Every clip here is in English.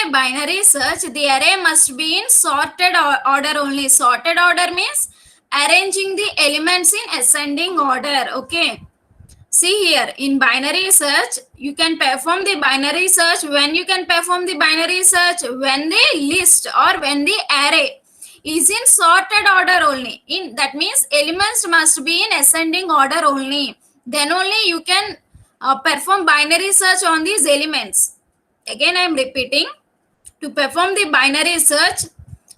a binary search, the array must be in sorted order only. Sorted order means arranging the elements in ascending order. Okay. See here, in binary search, you can perform the binary search. When you can perform the binary search? When the list or when the array is in sorted order only. That means elements must be in ascending order only. Then only you can perform binary search on these elements. Again, I am repeating. To perform the binary search,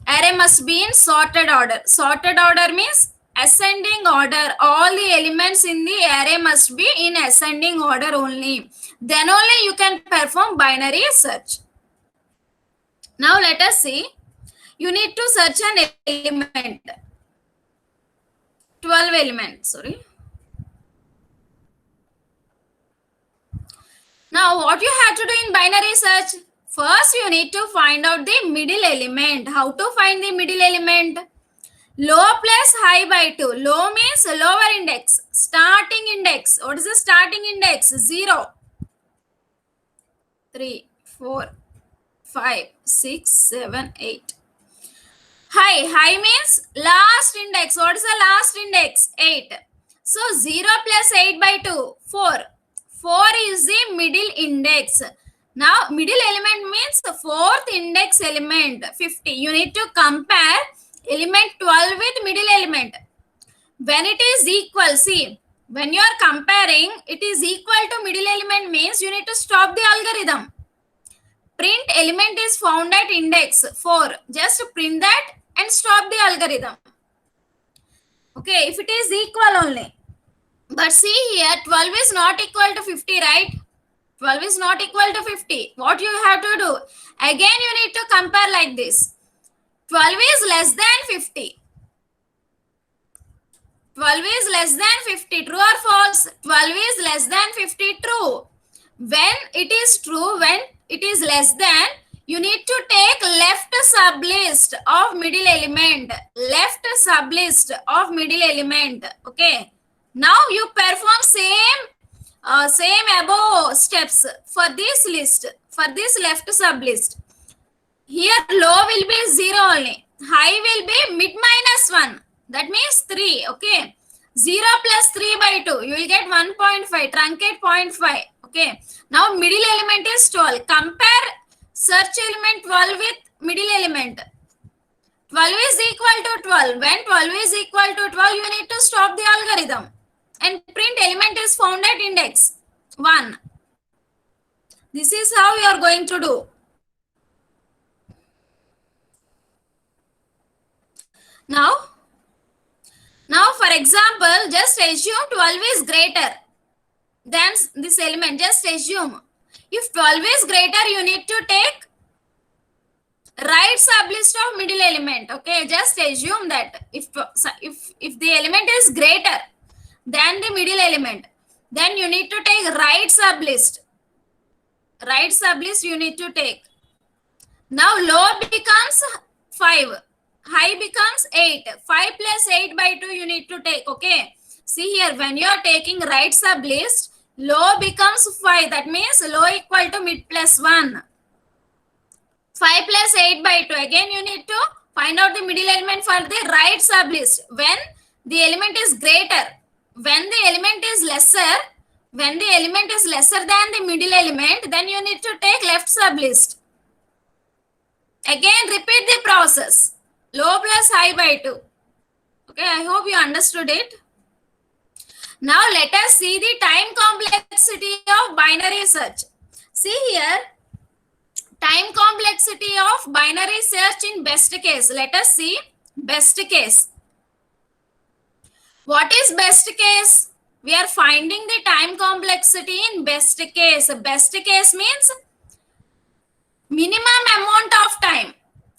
array must be in sorted order. Sorted order means ascending order. All the elements in the array must be in ascending order only. Then only you can perform binary search. Now let us see. You need to search an element. 12 elements, sorry. Now what you have to do in binary search? First you need to find out the middle element. How to find the middle element? Low plus high by 2. Low means lower index. Starting index. What is the starting index? 0, 3, 4, 5, 6, 7, 8. High means last index. What is the last index? 8. So 0 plus 8 by 2, 4. 4 is the middle index. Now middle element means the fourth index element, 50. You need to compare element 12 with middle element. When it is equal, see, when you are comparing, it is equal to middle element means you need to stop the algorithm. Print element is found at index 4. Just print that and stop the algorithm. Okay, if it is equal only. But see here, 12 is not equal to 50, right? 12 is not equal to 50. What you have to do? Again, you need to compare like this. 12 is less than 50. 12 is less than 50. True or false? 12 is less than 50. True. When it is true, when it is less than, you need to take left sublist of middle element. Left sublist of middle element. Okay. Now you perform same above steps for this list, for this left sublist. Here low will be 0 only. High will be mid minus 1. That means 3. Okay. 0 plus 3 by 2. You will get 1.5. Truncate 0.5. Okay. Now middle element is 12. Compare search element 12 with middle element. 12 is equal to 12. When 12 is equal to 12, you need to stop the algorithm. And print element is found at index 1. This is how you are going to do. Now for example, just assume 12 is greater than this element. Just assume. If 12 is greater, you need to take right sublist of middle element. Okay, just assume that if the element is greater than the middle element, then you need to take right sublist. Right sublist you need to take. Now low becomes 5. High becomes 8. 5 plus 8 by 2 you need to take. Okay. See here, when you are taking right sublist, low becomes 5. That means low equal to mid plus 1. 5 plus 8 by 2. Again you need to find out the middle element for the right sublist. When the element is greater. When the element is lesser. When the element is lesser than the middle element, then you need to take left sublist. Again repeat the process. Low plus high by 2. Okay, I hope you understood it. Now let us see the time complexity of binary search. See here, time complexity of binary search in best case. Let us see best case. What is best case? We are finding the time complexity in best case. Best case means minimum amount of time.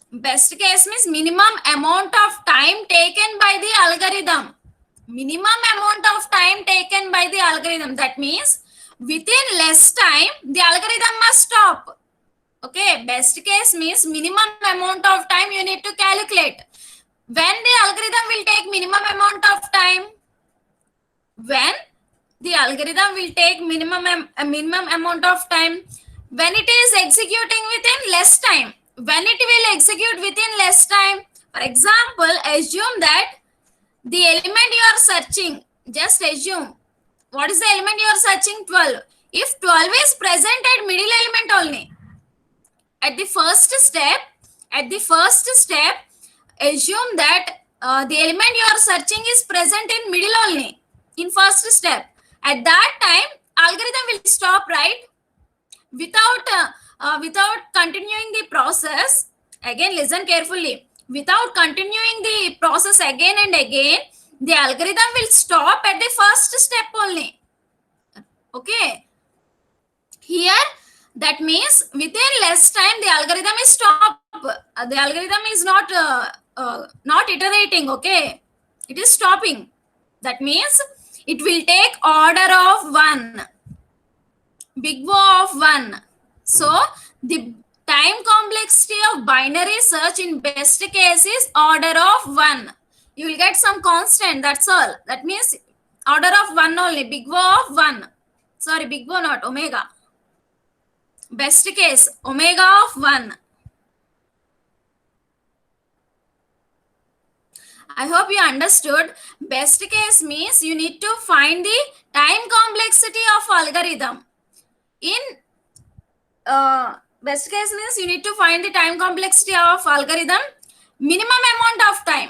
Best case means minimum amount of time taken by the algorithm. Minimum amount of time taken by the algorithm. That means within less time, the algorithm must stop. Okay, best case means minimum amount of time you need to calculate. When the algorithm will take minimum amount of time? When the algorithm will take minimum amount of time? when it is executing within less time. When it will execute within less time, for example, assume that the element you are searching, just assume, what is the element you are searching? 12. If 12 is present at middle element only, at the first step, at the first step, assume that the element you are searching is present in middle only, in first step. At that time, algorithm will stop, right? Without continuing the process. Again, listen carefully. Without continuing the process again and again, the algorithm will stop at the first step only. Okay, here that means within less time the algorithm is stop. The algorithm is not iterating. Okay, it is stopping. That means it will take order of 1, big O of 1. So the time complexity of binary search in best case is order of 1. You will get some constant, that's all. That means order of 1 only, big O of 1. Sorry, big O not, omega. Best case, omega of 1. I hope you understood. Best case means you need to find the time complexity of algorithm. In best case means you need to find the time complexity of algorithm, minimum amount of time.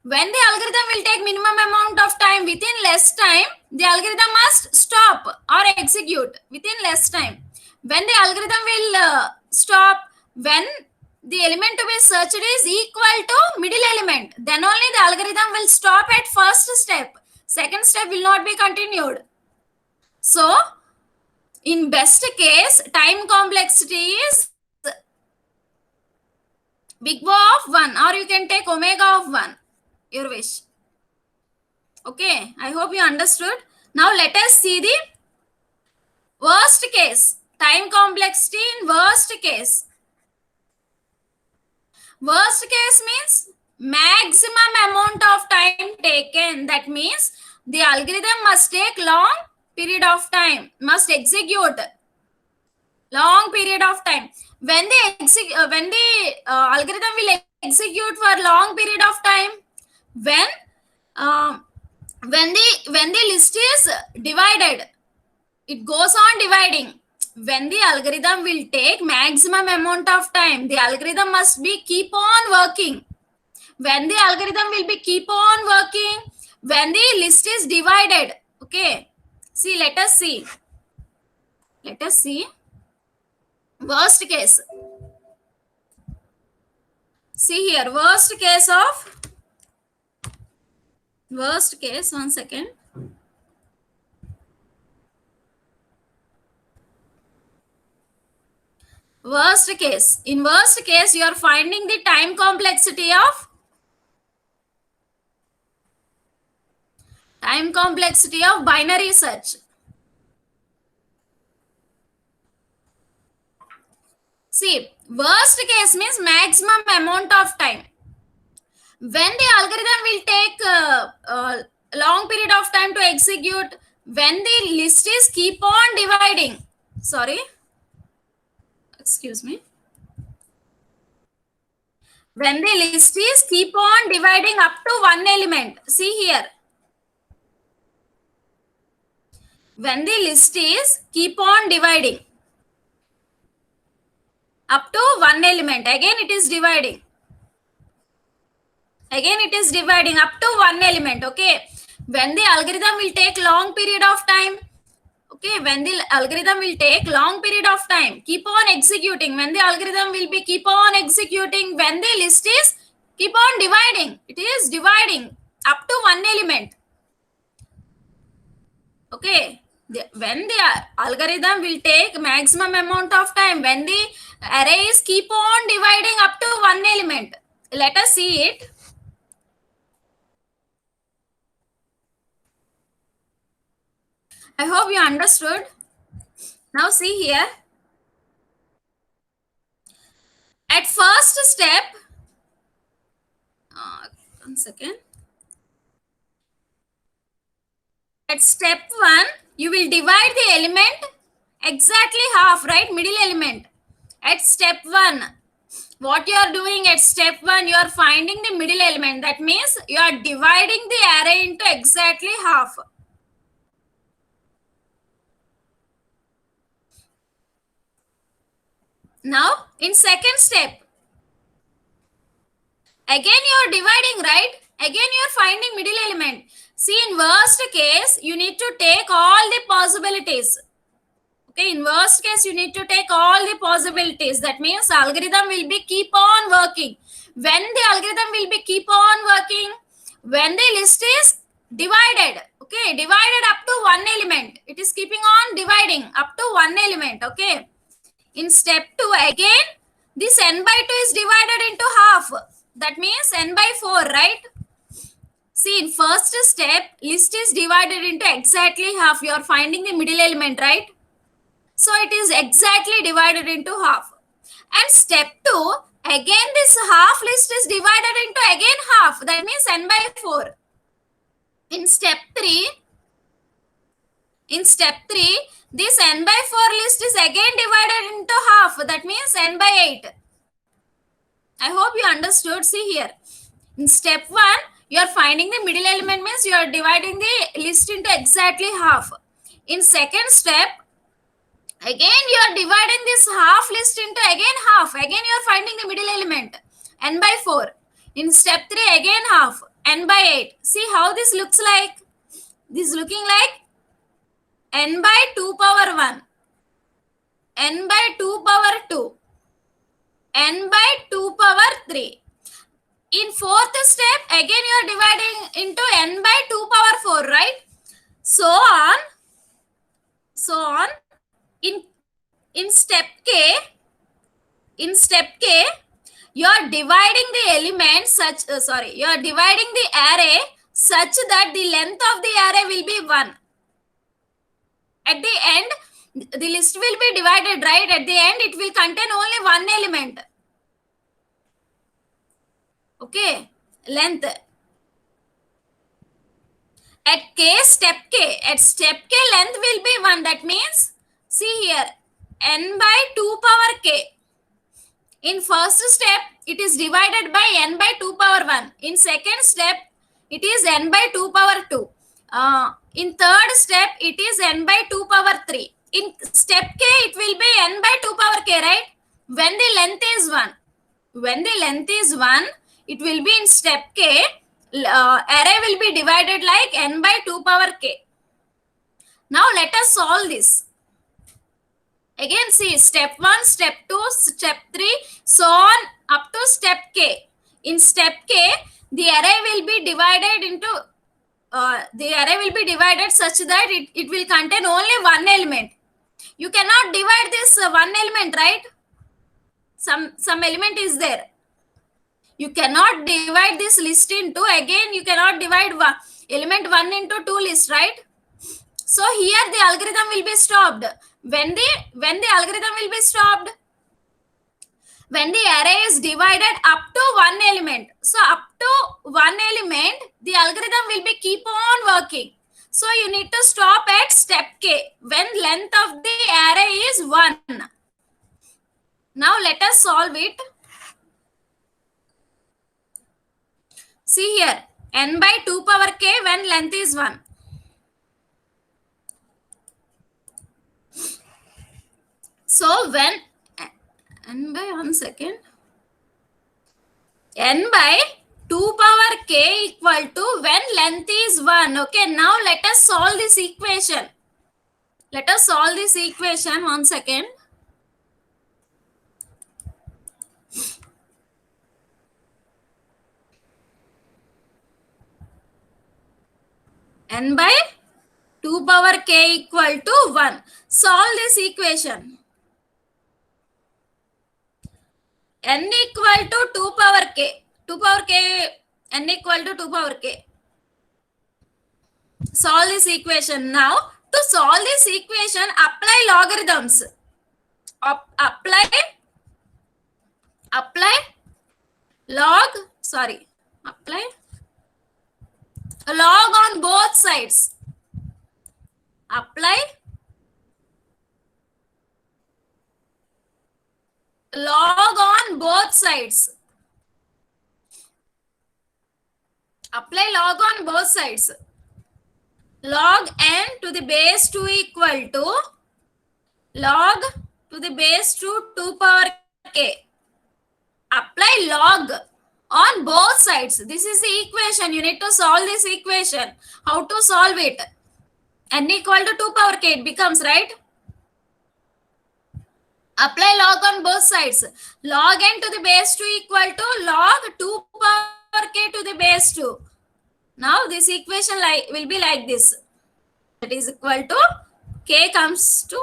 When the algorithm will take minimum amount of time, within less time, the algorithm must stop or execute within less time. When the algorithm will stop, when the element to be searched is equal to middle element, then only the algorithm will stop at first step. Second step will not be continued. So, in best case, time complexity is big O of 1, or you can take omega of 1, your wish. Okay, I hope you understood. Now let us see the worst case, time complexity in worst case. Worst case means maximum amount of time taken. That means the algorithm must take long period of time, must execute long period of time. When the algorithm will execute for long period of time, when uh, when the list is divided, it goes on dividing. When the algorithm will take maximum amount of time, the algorithm must be keep on working. When the algorithm will be keep on working, when the list is divided. Okay, see, let us see worst case. See here, worst case of, worst case, 1 second. Worst case, in worst case you are finding the time complexity of binary search. See, worst case means maximum amount of time. When the algorithm will take long period of time to execute, when the list is keep on dividing. Sorry, excuse me. When the list is keep on dividing up to 1 element. See here. When the list is keep on dividing up to 1 element, again it is dividing. Again it is dividing up to 1 element. Okay, when the algorithm will take long period of time, okay, when the algorithm will take long period of time, keep on executing, when the algorithm will be keep on executing, when the list is keep on dividing, it is dividing up to 1 element. Okay, when the algorithm will take maximum amount of time, when the array is keep on dividing up to 1 element. Let us see it. I hope you understood. Now see here. At first step, 1 second. At step 1, you will divide the element exactly half, right? Middle element. At step 1, what you are doing at step 1, you are finding the middle element. That means you are dividing the array into exactly half. Now in second step, again you are dividing, right? Again you are finding middle element. See, in worst case you need to take all the possibilities. Okay, in worst case you need to take all the possibilities. That means algorithm will be keep on working. When the algorithm will be keep on working, when the list is divided, okay, divided up to one element, it is keeping on dividing up to one element. Okay, in step 2, again this n by 2 is divided into half. That means n by 4, right? See, in first step, list is divided into exactly half. You are finding the middle element, right? So it is exactly divided into half. And step 2, again this half list is divided into again half. That means n by 4. In step 3, this n by 4 list is again divided into half. That means n by 8. I hope you understood. See here. In step 1, you are finding the middle element, means you are dividing the list into exactly half. In second step, again you are dividing this half list into again half. Again you are finding the middle element, n by 4. In step 3, again half, n by 8. See how this looks like? This is looking like n by 2 power 1, n by 2 power 2, n by 2 power 3. In fourth step, again you are dividing into n by 2 power 4, right? So on. In step K, you are dividing the element you are dividing the array such that the length of the array will be 1. At the end, the list will be divided, right? At the end, it will contain only one element. Okay, length. At step K, length will be 1. That means, see here, n by 2 power k. In first step, it is divided by n by 2 power 1. In second step, it is n by 2 power 2. In third step, it is n by 2 power 3. In step K, it will be n by 2 power k, right? When the length is 1. When the length is 1, it will be in step K, array will be divided like n by 2 power k. Now let us solve this. Again, see, step 1, step 2, step 3, so on up to step K. In step K, the array will be divided into such that it will contain only one element. You cannot divide this one element, right? Some element is there. You cannot divide this list into, again you cannot divide element 1 into 2 list, right? So here the algorithm will be stopped. When the algorithm will be stopped? When the array is divided up to one element. So up to one element, the algorithm will be keep on working. So you need to stop at step K when length of the array is 1. Now let us solve it. See here, n by 2 power k when length is 1. So when n by 1 second, n by 2 power k equal to when length is 1. Okay, now let us solve this equation. Let us solve this equation. 1 second. N by 2 power k equal to 1. Solve this equation. N equal to 2 power k. 2 power k, n equal to 2 power k. Solve this equation. Now, to solve this equation, apply logarithms. Apply log on both sides. Apply log on both sides. Apply log on both sides. Log n to the base 2 equal to log to the base 2 power k. Apply log on both sides. This is the equation. You need to solve this equation. How to solve it? N equal to 2 power k it becomes, right? Apply log on both sides. Log n to the base 2 equal to log 2 power k to the base 2. Now this equation will be like this. That is equal to k comes to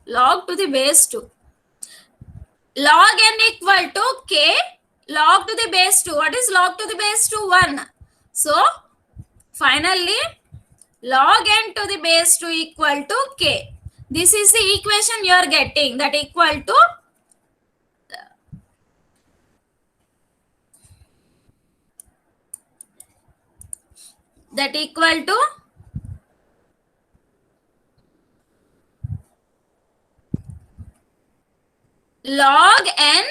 log to the base 2. Log n equal to k log to the base 2. What is log to the base 2? 1. So finally log n to the base 2 equal to k. This is the equation you are getting, that equal to log n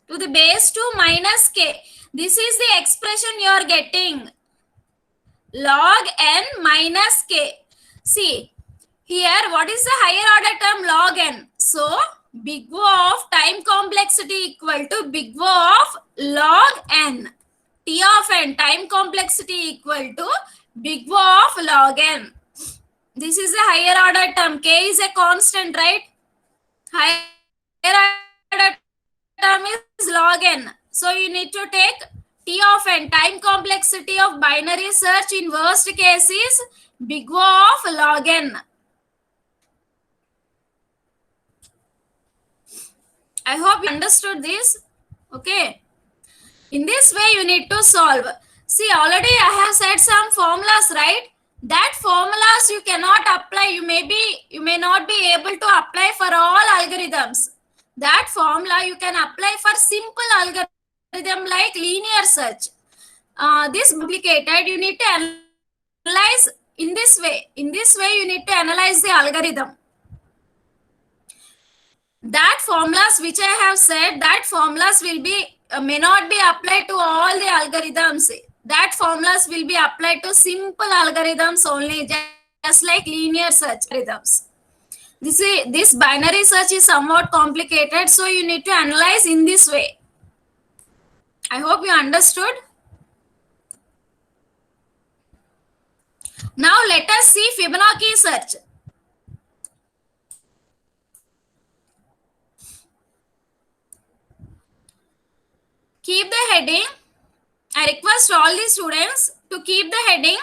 to the base 2 minus k. This is the expression you are getting. Log n minus k. See, here what is the higher order term? Log n. So, big O of time complexity equal to big O of log n. T of n, time complexity equal to big O of log n. This is a higher order term. K is a constant, right? Higher order term is log n. So you need to take T of n, time complexity of binary search in worst case is big O of log n. I hope you understood this. Okay. In this way, you need to solve. See, already I have said some formulas, right? That formulas you cannot apply. You may not be able to apply for all algorithms. That formula you can apply for simple algorithm like linear search. This complicated, you need to analyze in this way. In this way, you need to analyze the algorithm. That formulas which I have said, that formulas will be may not be applied to all the algorithms. That formulas will be applied to simple algorithms only, just like linear search algorithms. This binary search is somewhat complicated, so you need to analyze in this way. I hope you understood. Now let us see Fibonacci search. Keep the heading. I request all the students to keep the heading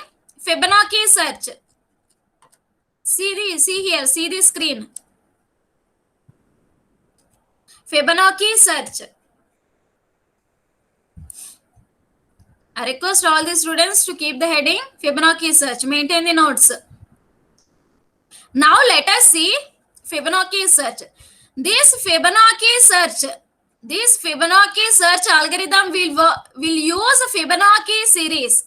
Fibonacci search. See here, see the screen. Fibonacci search. I request all the students to keep the heading Fibonacci search. Maintain the notes. Now let us see Fibonacci search. This Fibonacci search algorithm will use Fibonacci series.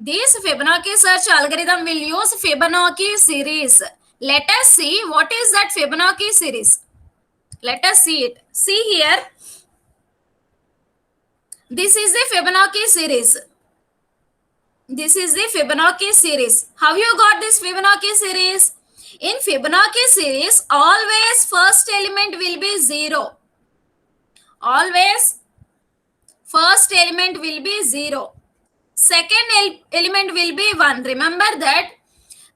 This Fibonacci search algorithm will use Fibonacci series. Let us see what is that Fibonacci series. Let us see it. See here. This is the Fibonacci series. This is the Fibonacci series. How you got this Fibonacci series? In Fibonacci series, always first element will be 0. Always first element will be 0. Second element will be 1. Remember that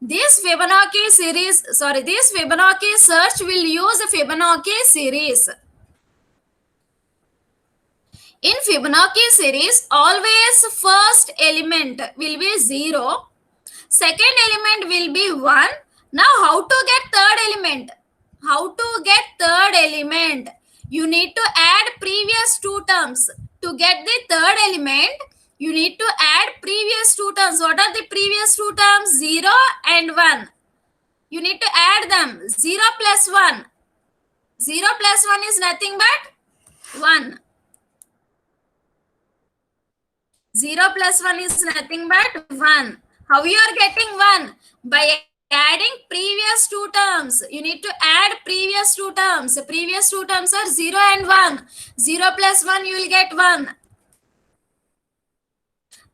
this Fibonacci search will use Fibonacci series. In Fibonacci series, always first element will be 0. Second element will be 1. Now, how to get third element? How to get third element? You need to add previous two terms. To get the third element, you need to add previous two terms. What are the previous two terms? 0 and 1. You need to add them. 0 plus 1. 0 plus 1 is nothing but 1. 0 plus 1 is nothing but 1. How you are getting 1? By adding previous two terms. You need to add previous two terms. Previous two terms are 0 and 1. 0 plus 1, you will get 1.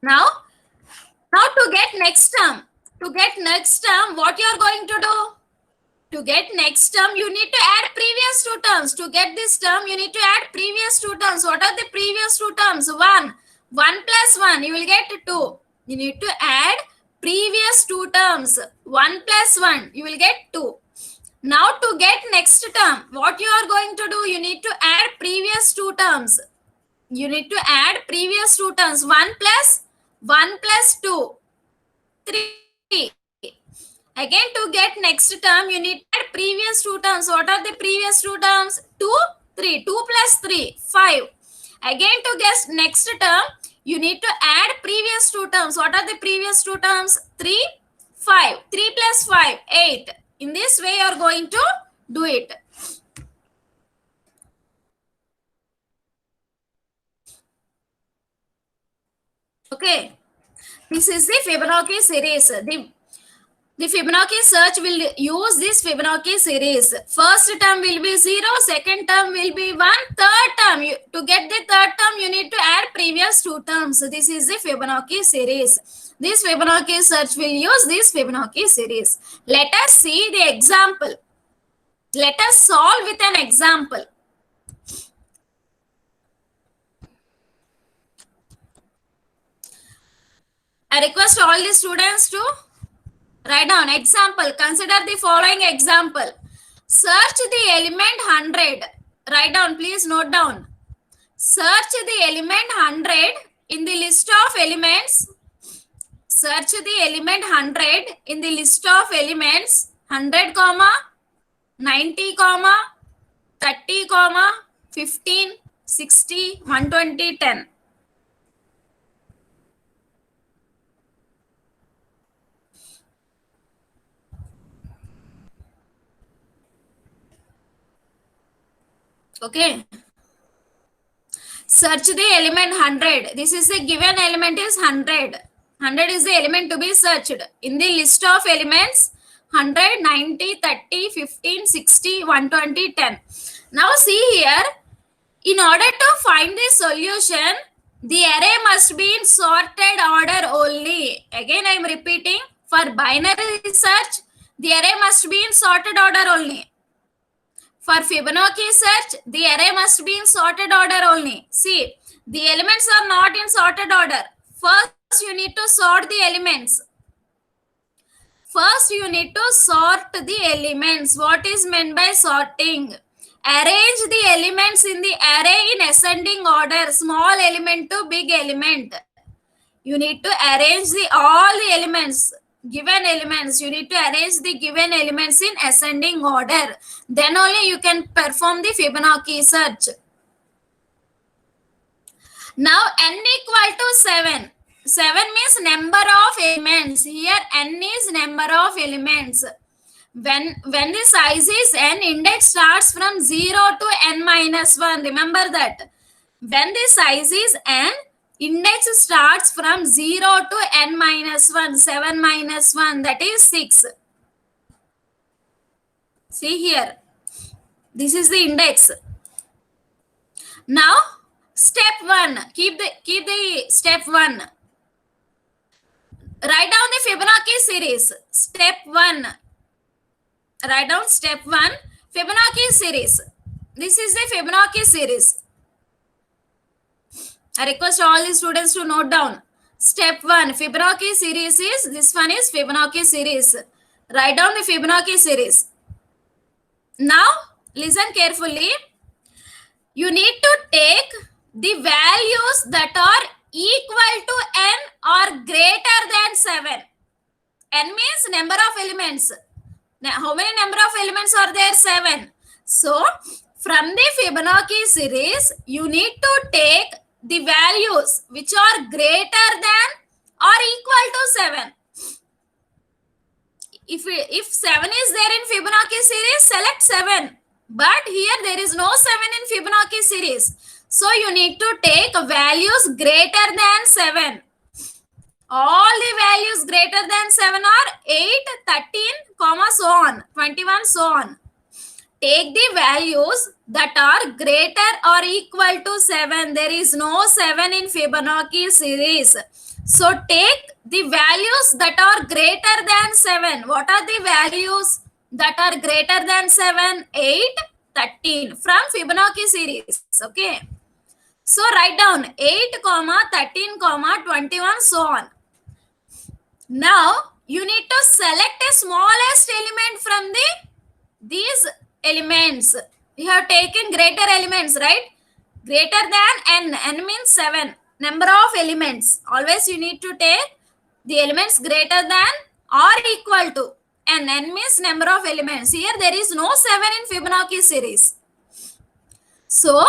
Now to get next term, what you are going to do? To get next term, you need to add previous two terms. To get this term, you need to add previous two terms. What are the previous two terms? 1. 1 plus 1, you will get 2. You need to add previous two terms. 1 plus 1, you will get 2. Now to get next term, what you are going to do? You need to add previous two terms. You need to add previous two terms. 1 plus 2, 3. Again, to get next term, you need to add previous two terms. What are the previous two terms? 2, 3. 2 plus 3, 5. Again, to get next term, you need to add previous two terms. What are the previous two terms? 3, 5. 3 plus 5, 8. In this way, you are going to do it. Okay. This is the Fibonacci series. The Fibonacci search will use this Fibonacci series. First term will be 0, second term will be 1, third term. To get the third term, you need to add previous two terms. This is the Fibonacci series. This Fibonacci search will use this Fibonacci series. Let us see the example. Let us solve with an example. I request all the students to write down example. Consider the following example. Search the element 100. Write down, please note down. Search the element 100 in the list of elements. Search the element 100 in the list of elements 100, 90, 30, 15, 60, 120, 10. Okay. Search the element 100. This is the given element is 100. 100 is the element to be searched. In the list of elements 100, 90, 30, 15, 60, 120, 10. Now see here. In order to find the solution, the array must be in sorted order only. Again, I am repeating. For binary search, the array must be in sorted order only. For Fibonacci search, the array must be in sorted order only. See, the elements are not in sorted order. First, you need to sort the elements. First, you need to sort the elements. What is meant by sorting? Arrange the elements in the array in ascending order, small element to big element. You need to arrange all the elements, given elements. You need to arrange the given elements in ascending order. Then only you can perform the Fibonacci search. Now n equal to 7. 7 means number of elements. Here n is number of elements. When the size is n, index starts from 0 to n minus 1. Remember that. When the size is n, index starts from 0 to n minus 1. 7 minus 1, that is 6. See here. This is the index. Now, step 1. Keep the step 1. Write down the Fibonacci series. Step 1. Write down step 1. Fibonacci series. This is the Fibonacci series. I request all the students to note down. Step 1. Fibonacci series is, this one is Fibonacci series. Write down the Fibonacci series. Now, listen carefully. You need to take the values that are equal to n or greater than 7. N means number of elements. Now, how many number of elements are there? 7. So, from the Fibonacci series, you need to take the values which are greater than or equal to 7. If 7 is there in Fibonacci series, select 7. But here there is no 7 in Fibonacci series. So you need to take values greater than 7. All the values greater than 7 are 8, 13, comma, so on, 21, so on. Take the values that are greater or equal to 7. There is no 7 in Fibonacci series. So take the values that are greater than 7. What are the values that are greater than 7? 8, 13 from Fibonacci series. Okay. So write down 8, comma, 13, comma, 21, so on. Now you need to select a smallest element from these elements. We have taken greater elements, right? Greater than n means 7. Number of elements. Always you need to take the elements greater than or equal to n means number of elements. Here there is no 7 in Fibonacci series. So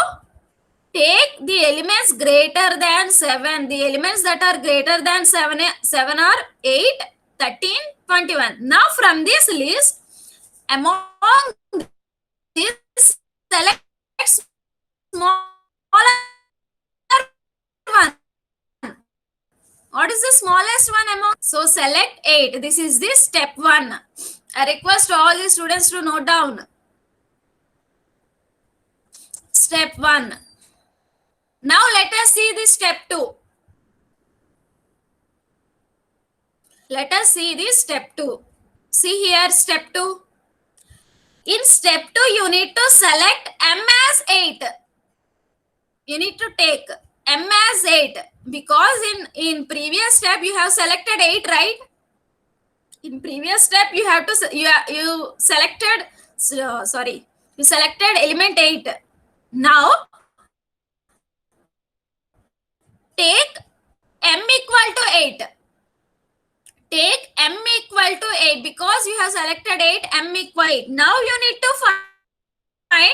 take the elements greater than 7. The elements that are greater than 7 are 8, 13, 21. Now from this list, among this, select smaller one. What is the smallest one among? So select 8. This is the step 1. I request all the students to note down. Step 1. Now let us see the step 2. Let us see the step 2. See here step 2. In step 2, you need to select M as 8. You need to take M as 8 because in previous step you have selected 8, right? In previous step you have to you selected you selected element 8. Now take M equal to 8. Take M equal to 8 because you have selected 8, M equal 8. Now you need to find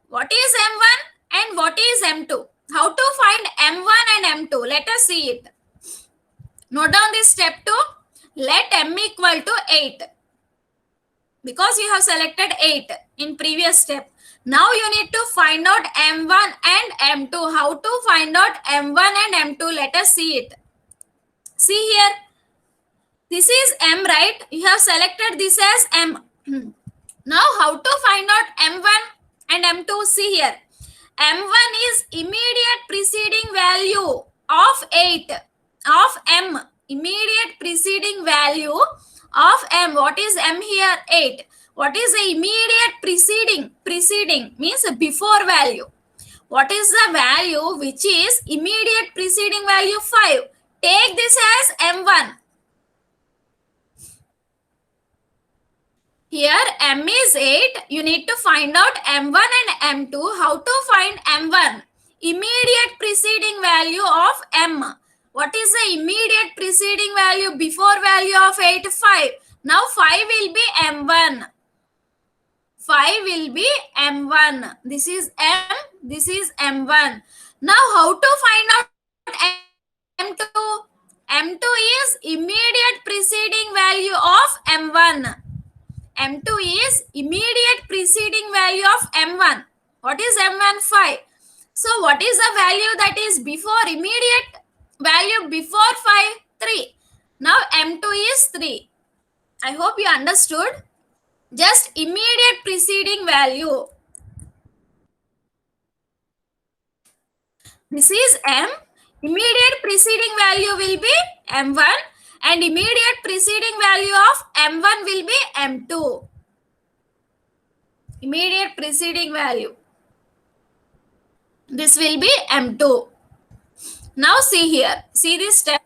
what is M1 and what is M2. How to find M1 and M2? Let us see it. Note down this step 2. Let M equal to 8 because you have selected 8 in previous step. Now you need to find out M1 and M2. How to find out M1 and M2? Let us see it. See here. This is M, right? You have selected this as M. Now how to find out M1 and M2? See here. M1 is immediate preceding value of 8 of M. Immediate preceding value of M. What is M here? 8. What is the immediate preceding? Preceding means before value. What is the value which is immediate preceding value? 5. Take this as M1. Here M is 8. You need to find out M1 and M2. How to find M1? Immediate preceding value of M. What is the immediate preceding value before value of 8? 5. Now 5 will be M1. 5 will be M1. This is M. This is M1. Now how to find out M2? M2 is immediate preceding value of M1. M2 is immediate preceding value of M1. What is M1? 5. So what is the value that is before immediate value before 5? 3. Now M2 is 3. I hope you understood. Just immediate preceding value. This is M. Immediate preceding value will be M1 and immediate preceding value of M1 will be M2. Immediate preceding value. This will be M2. Now see here. See this step.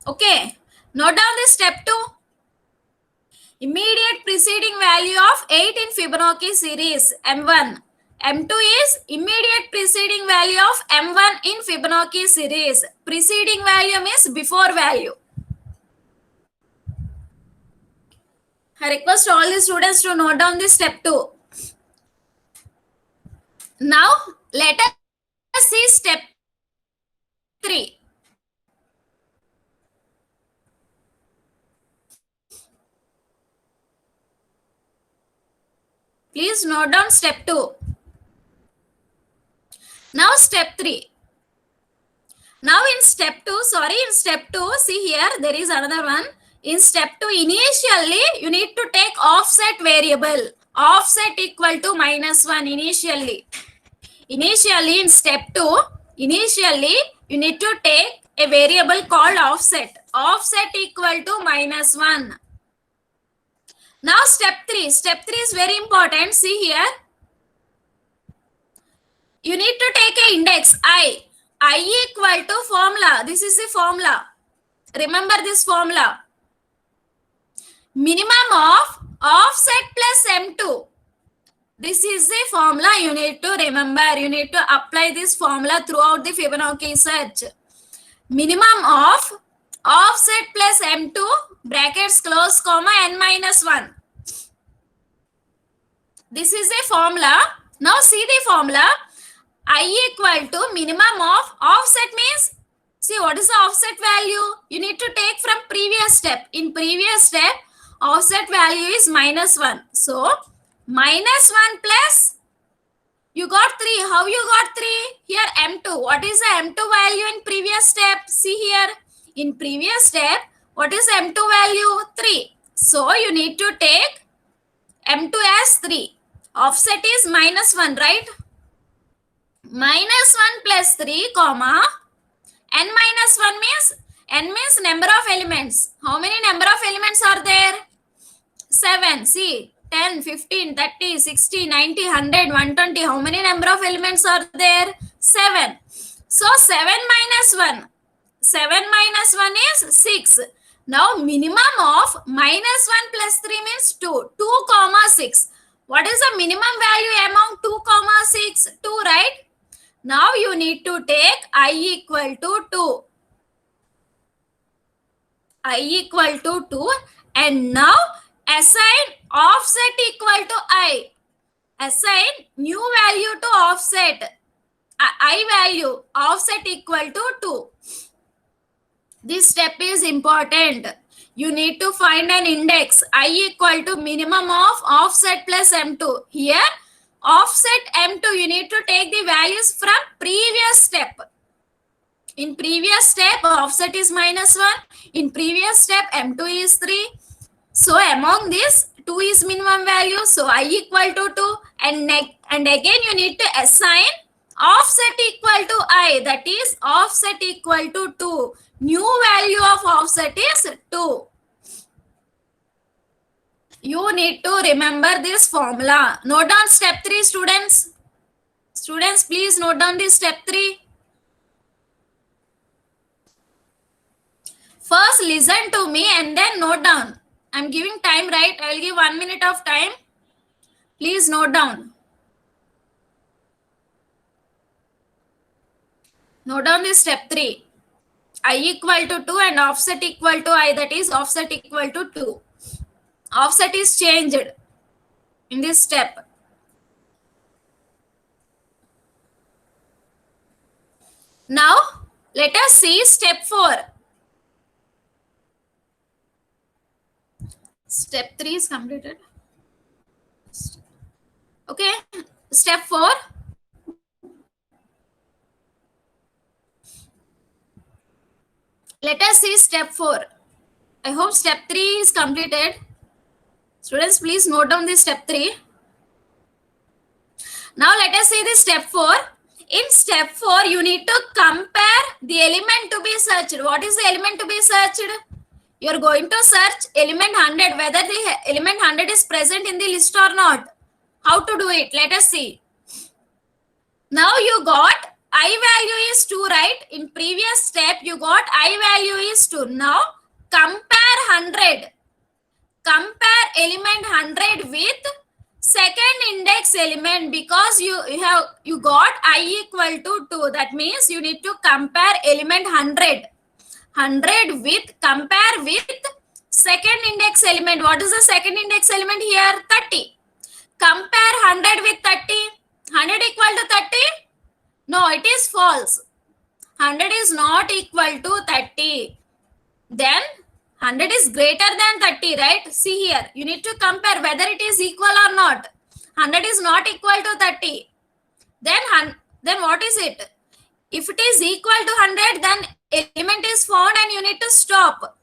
Okay. Note down this step 2. Immediate preceding value of 8 in Fibonacci series M1. M2 is immediate preceding value of M1 in Fibonacci series. Preceding value means before value. I request all the students to note down this step 2. Now let us see step 3. Please note down step 2. Now step 3. Now in step 2, see here, there is another one. In step 2, initially you need to take offset variable. Offset equal to -1 initially. Initially in step 2, initially you need to take a variable called offset. Offset equal to -1. Now step 3. Step 3 is very important. See here. You need to take an index I. I equal to formula. This is the formula. Remember this formula. Minimum of offset plus M2. This is the formula you need to remember. You need to apply this formula throughout the Fibonacci search. Minimum of offset plus M2 brackets close comma n minus 1. This is a formula. Now see the formula. I equal to minimum of offset means, see what is the offset value? You need to take from previous step. In previous step, offset value is -1. So, -1 plus, you got 3. How you got 3? Here M2. What is the M2 value in previous step? See here. In previous step, what is M2 value? 3. So, you need to take M2 as 3. Offset is -1, right? -1 plus 3 comma n minus 1 means, n means number of elements. How many number of elements are there? 7. See, 10, 15, 30, 60, 90, 100, 120. How many number of elements are there? 7. So 7 minus 1. 7 minus 1 is 6. Now minimum of -1 plus 3 means 2. 2 comma 6. What is the minimum value among 2 comma 6? 2, right? Now you need to take I equal to 2. I equal to 2 and now assign offset equal to I. Assign new value to offset. I value offset equal to 2. This step is important. You need to find an index. I equal to minimum of offset plus M2. Here offset M2, you need to take the values from previous step. In previous step, offset is -1. In previous step, M2 is 3. So among this, 2 is minimum value. So I equal to 2. And again, you need to assign offset equal to I. That is offset equal to 2. New value of offset is 2. You need to remember this formula. Note down step 3, students. Students, please note down this step 3. First, listen to me and then note down. I'm giving time, right? I will give 1 minute of time. Please note down. Note down this step 3. I equal to 2 and offset equal to I. That is offset equal to 2. Offset is changed in this step. Now, let us see step 4. Step 3 is completed. Okay, step 4. Let us see step 4. I hope step 3 is completed. Students, please note down this step 3. Now let us see this step 4. In step 4, you need to compare the element to be searched. What is the element to be searched? You are going to search element 100, whether the element 100 is present in the list or not. How to do it? Let us see. Now you got I value is 2, right? In previous step, you got I value is 2. Now compare 100. Compare element 100 with second index element, because you got I equal to 2. That means you need to compare element 100 with, compare with second index element. What is the second index element here? 30. Compare 100 with 30. 100 equal to 30? No, it is false. 100 is not equal to 30. Then 100 is greater than 30, right? See here, you need to compare whether it is equal or not. 100 is not equal to 30. Then what is it? If it is equal to 100, then element is found and you need to stop.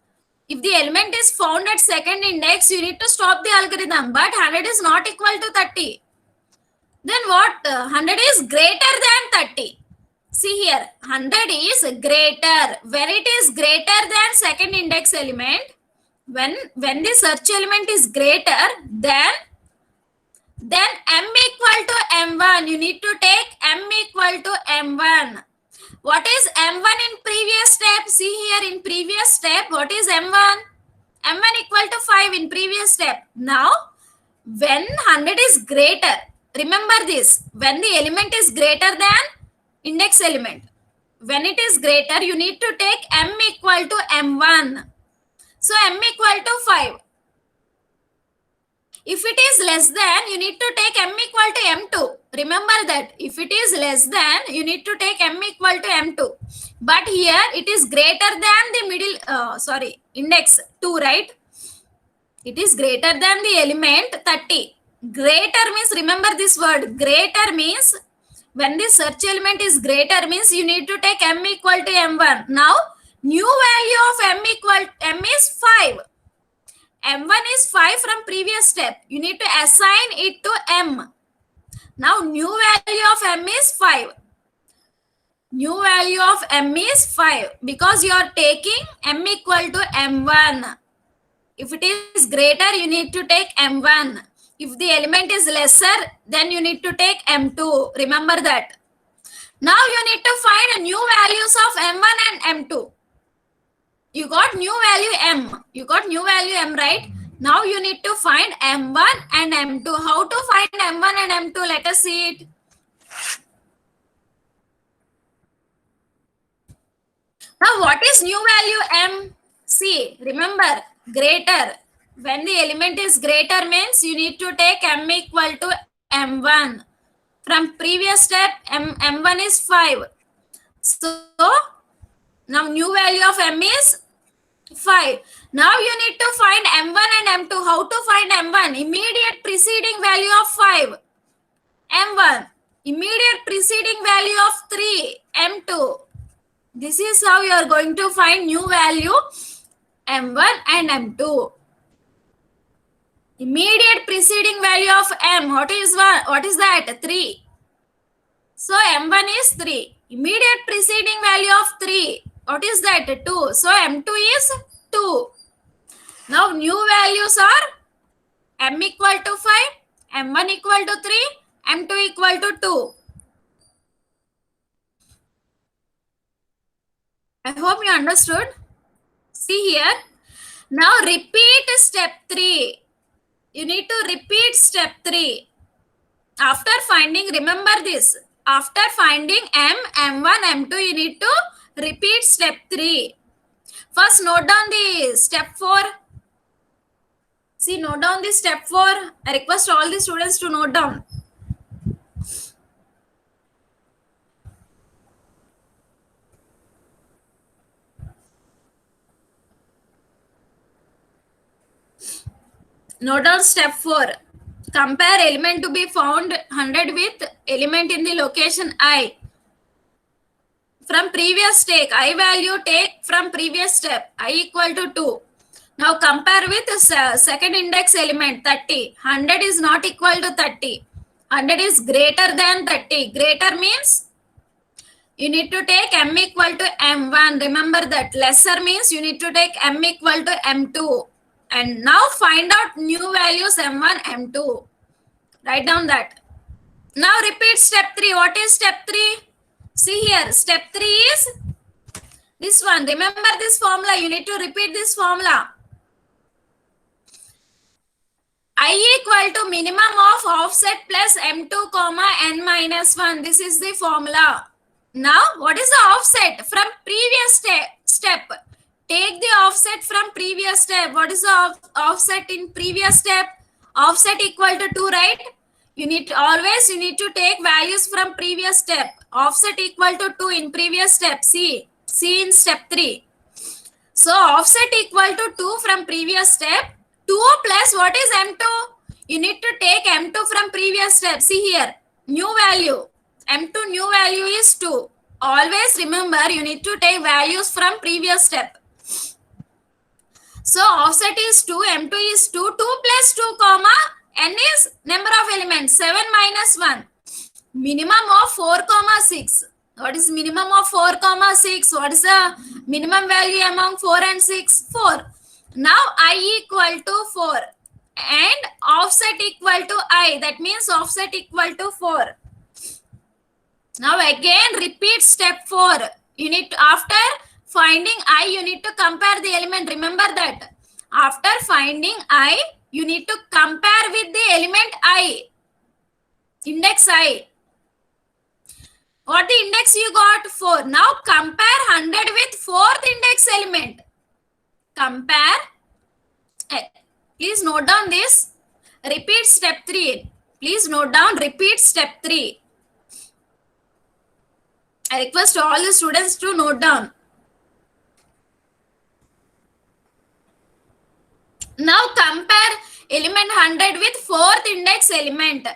If the element is found at second index, you need to stop the algorithm. But 100 is not equal to 30. Then what? 100 is greater than 30. See here, 100 is greater. When it is greater than second index element, when the search element is greater, then m equal to m1. You need to take m equal to m1. What is m1 in previous step? See here, in previous step, what is m1? m1 equal to 5 in previous step. Now, when 100 is greater, remember this, when the element is greater than index element, when it is greater, you need to take m equal to m1. So, m equal to 5. If it is less than, you need to take m equal to m2. Remember that. If it is less than, you need to take m equal to m2. But here it is greater than the middle, index 2, right? It is greater than the element 30. Greater means, remember this word, greater means, when the search element is greater means you need to take m equal to m1. Now, new value of m is 5. m1 is 5 from previous step. You need to assign it to m. Now, new value of m is 5. New value of m is 5 because you are taking m equal to m1. If it is greater, you need to take m1. If the element is lesser, then you need to take m2. Remember that. Now you need to find new values of m1 and m2. You got new value m. You got new value m, right? Now you need to find m1 and m2. How to find m1 and m2? Let us see it. Now what is new value m? See, remember, greater. When the element is greater means you need to take m equal to m1. From previous step, m1 is 5. So, now new value of m is 5. Now you need to find m1 and m2. How to find m1? Immediate preceding value of 5, m1. Immediate preceding value of 3, m2. This is how you are going to find new value m1 and m2. Immediate preceding value of m, what is that? 3. So m1 is 3. Immediate preceding value of 3, what is that? 2. So m2 is 2. Now new values are m equal to 5, m1 equal to 3, m2 equal to 2. I hope you understood. See here. Now repeat step 3. You need to repeat step 3. After finding, remember this. After finding m, m1, m2, you need to repeat step 3. First note down the step 4. See, note down the step 4. I request all the students to note down. Note down step 4. Compare element to be found 100 with element in the location I. From previous take, I value take from previous step, I equal to 2. Now compare with second index element 30. 100 is not equal to 30. 100 is greater than 30. Greater means you need to take m equal to m1. Remember that. Lesser means you need to take m equal to m2. And now find out new values m1, m2. Write down that. Now repeat step 3. What is step 3? See here, step 3 is this one. Remember this formula. You need to repeat this formula. I equal to minimum of offset plus m2 comma n minus 1. This is the formula. Now, what is the offset from previous step? Take the offset from previous step. What is the offset in previous step? Offset equal to 2, right? You need to take values from previous step. Offset equal to 2 in previous step. See in step 3. So offset equal to 2 from previous step. 2 plus what is m2? You need to take m2 from previous step. See here, new value. m2 new value is 2. always remember you need to take values from previous step. So offset is 2, M2 is 2, 2 plus 2 comma n is number of elements 7 minus 1, minimum of 4 comma 6. What is minimum of 4 comma 6? What is the minimum value among 4 and 6? 4. Now I equal to 4 and offset equal to I, that means offset equal to 4. Now again repeat step 4. You need to, after finding I, you need to compare the element. Remember that. After finding I, you need to compare with the element I. Index I. What the index you got? 4. Now compare 100 with 4th index element. Compare. Please note down this. Repeat step 3. Please note down, repeat step 3. I request all the students to note down. Now compare element 100 with 4th index element.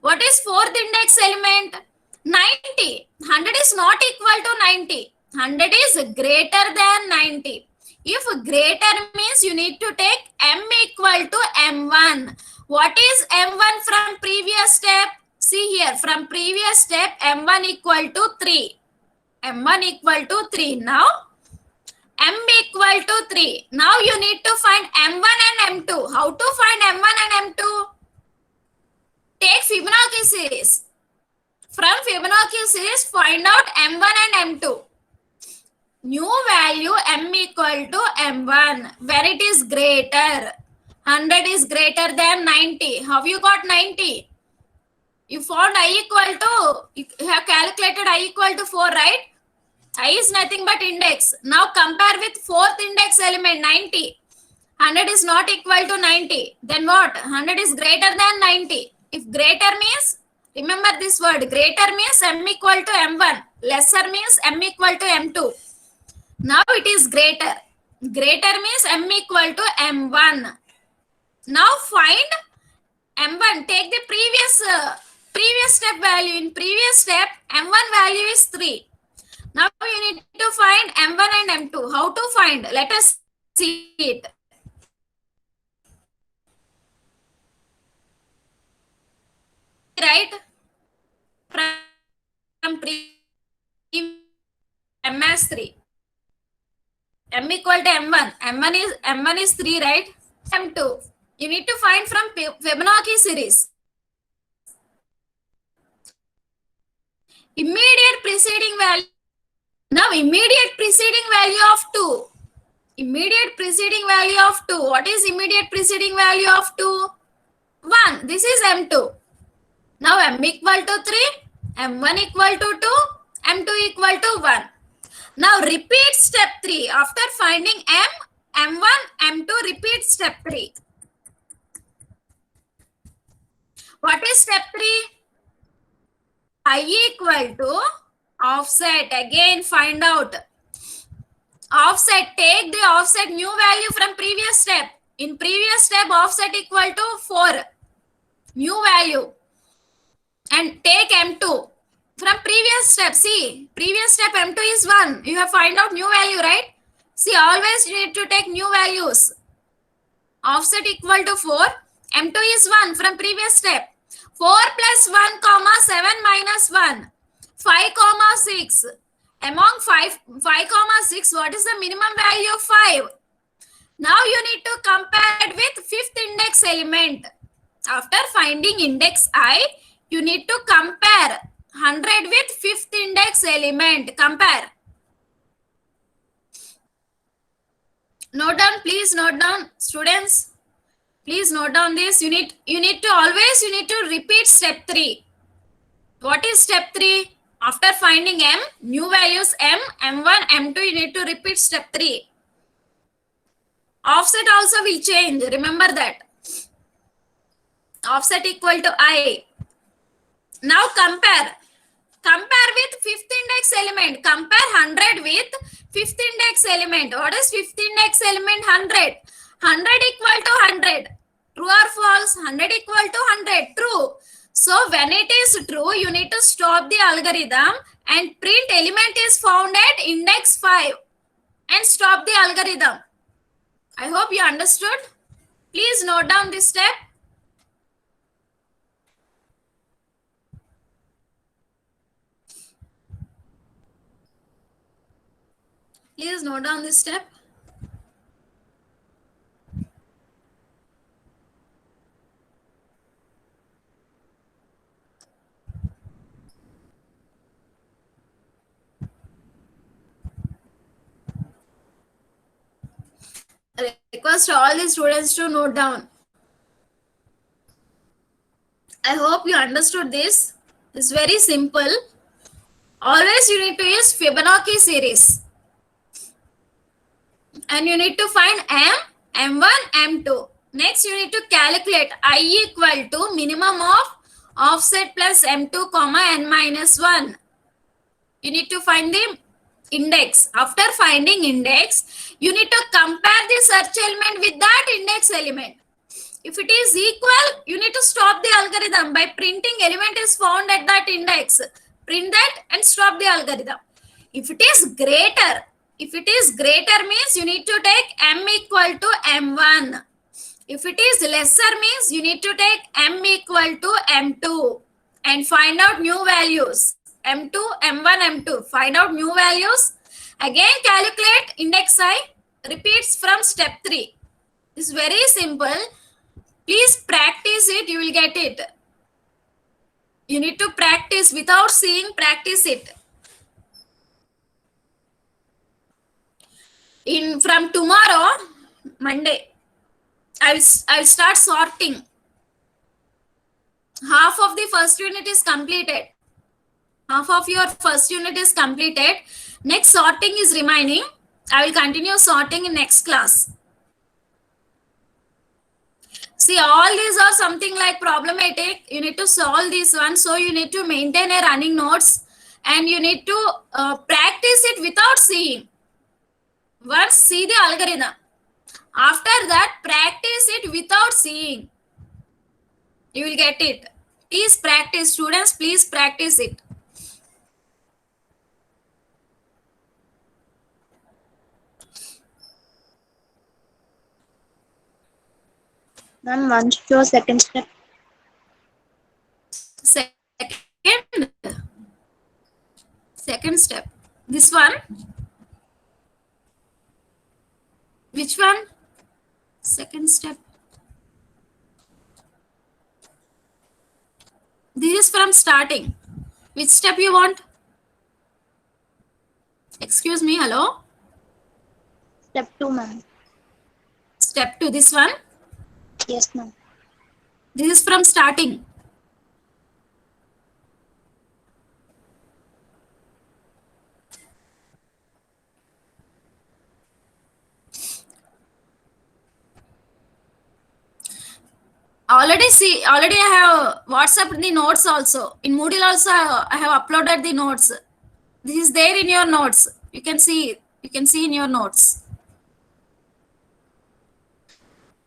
What is 4th index element? 90. 100 is not equal to 90. 100 is greater than 90. If greater means you need to take m equal to m1. What is m1 from previous step? See here, from previous step m1 equal to 3. m1 equal to 3. Now m equal to 3. Now you need to find m1 and m2. How to find m1 and m2? Take Fibonacci series. From Fibonacci series, find out m1 and m2. New value m equal to m1 when it is greater. 100 is greater than 90. How you got 90? You found I equal to, you have calculated I equal to 4, right? I is nothing but index. Now compare with 4th index element 90. 100 is not equal to 90. Then what? 100 is greater than 90. If greater means, remember this word, greater means m equal to m1. Lesser means m equal to m2. Now it is greater. Greater means m equal to m1. Now find m1. Take the previous step value. In previous step, m1 value is 3. Now you need to find m1 and m2. How to find? Let us see it. Right? From m as 3. M equal to m1. M1 is 3, right? M2. You need to find from Fibonacci series. Immediate preceding value. Now immediate preceding value of 2. Immediate preceding value of 2. What is immediate preceding value of 2? 1. This is m2. Now m equal to 3. m1 equal to 2. m2 equal to 1. Now repeat step 3. After finding m, m1, m2, repeat step 3. What is step 3? I equal to offset. Again find out. Offset. Take the offset new value from previous step. In previous step, offset equal to 4. New value. And take m2. From previous step, see, previous step m2 is 1. You have find out new value, right? See, always you need to take new values. Offset equal to 4. m2 is 1 from previous step. 4 plus 1 comma 7 minus 1. 5 comma 6. Among 5 comma 6, what is the minimum value of 5? Now you need to compare it with 5th index element. After finding index I, you need to compare 100 with 5th index element. Compare. Note down, please note down, students. Please note down this. You need to repeat step 3. What is step 3? After finding m, new values m, m1, m2, you need to repeat step 3. Offset also will change. Remember that. Offset equal to I. Now compare. Compare with 5th index element. Compare 100 with 5th index element. What is 5th index element? 100. 100 equal to 100. True or false? 100 equal to 100. True. So when it is true, you need to stop the algorithm and print element is found at index 5 and stop the algorithm. I hope you understood. Please note down this step. Please note down this step. I request all the students to note down. I hope you understood this. It's very simple. Always you need to use Fibonacci series. And you need to find M, M1, M2. Next, you need to calculate I equal to minimum of offset plus M2 comma N minus 1. You need to find the index. After finding index, you need to compare the search element with that index element. If it is equal, you need to stop the algorithm by printing element is found at that index. Print that and stop the algorithm. If it is greater means you need to take M equal to M1. If it is lesser means you need to take M equal to M2 and find out new values. M2, M1, M2. Find out new values. Again calculate index I. Repeats from step 3. It's very simple. Please practice it. You will get it. You need to practice without seeing. Practice it. From tomorrow, Monday, I will start sorting. Half of the first unit is completed. Half of your first unit is completed. Next sorting is remaining. I will continue sorting in next class. See, all these are something like problematic. You need to solve this one. So you need to maintain a running notes and you need to practice it without seeing. Once see the algorithm. After that, practice it without seeing. You will get it. Please practice, students. Please practice it. Ma'am, once show second step. Second step. This one. Which one? Second step. This is from starting. Which step you want? Excuse me, hello? Step 2, ma'am. Step 2, this one? Yes, ma'am. This is from starting. Already I have WhatsApp the notes also. In Moodle also I have uploaded the notes. This is there in your notes. You can see in your notes.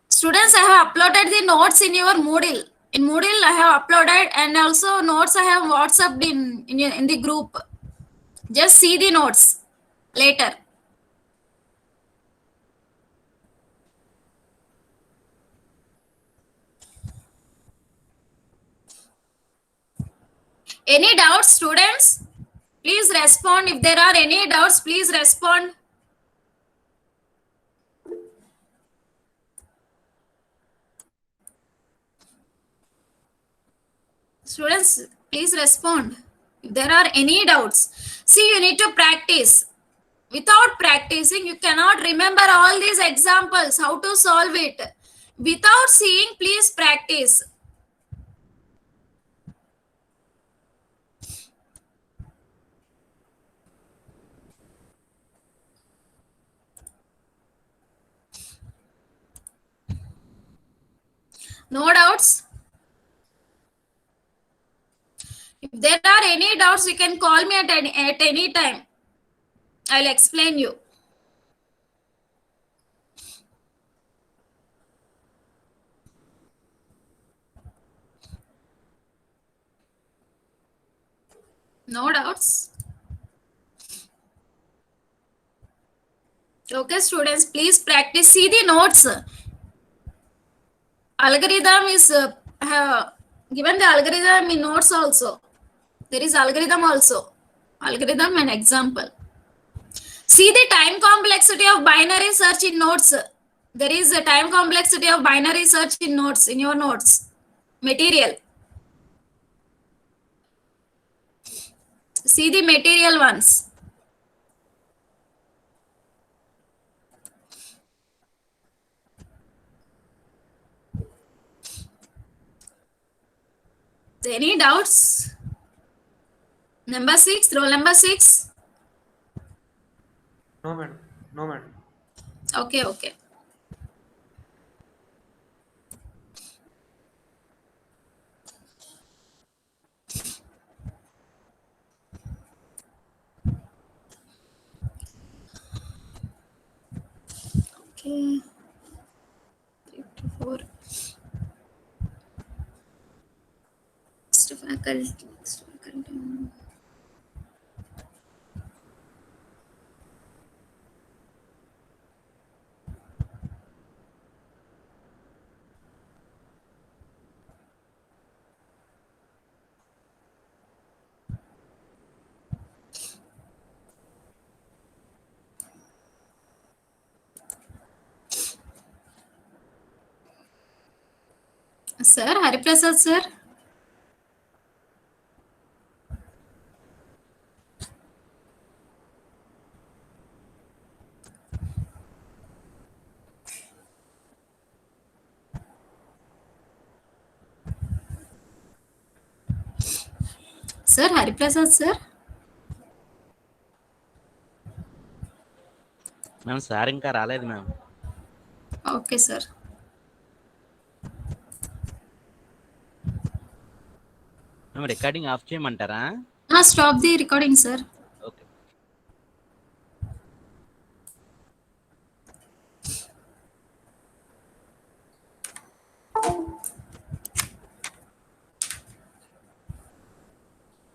Students, I have uploaded the notes in your Moodle. In Moodle I have uploaded and also notes I have WhatsApped in the group. Just see the notes later. Any doubts, students? Please respond. If there are any doubts, please respond. Students, please respond. If there are any doubts, see, you need to practice. Without practicing, you cannot remember all these examples, how to solve it. Without seeing, please practice. No doubts? If there are any doubts, you can call me at any time. I'll explain you. No doubts. Okay, students, please practice. See the notes. Algorithm is given the algorithm in notes also. There is algorithm also. Algorithm and example. See the time complexity of binary search in notes. There is a time complexity of binary search in notes, in your notes. Material. See the material ones. Any doubts? Number 6, roll number 6. No, madam. No, madam. Okay, okay. Okay. 3 to 4. Next faculty. Next faculty. Sir, Hariprasad sir. Sir, Hariprasad sir. Ma'am sir ఇంకా రాలేదు ma'am. Okay, sir. Ma'am recording of చేయమంటారా? Stop the recording, sir.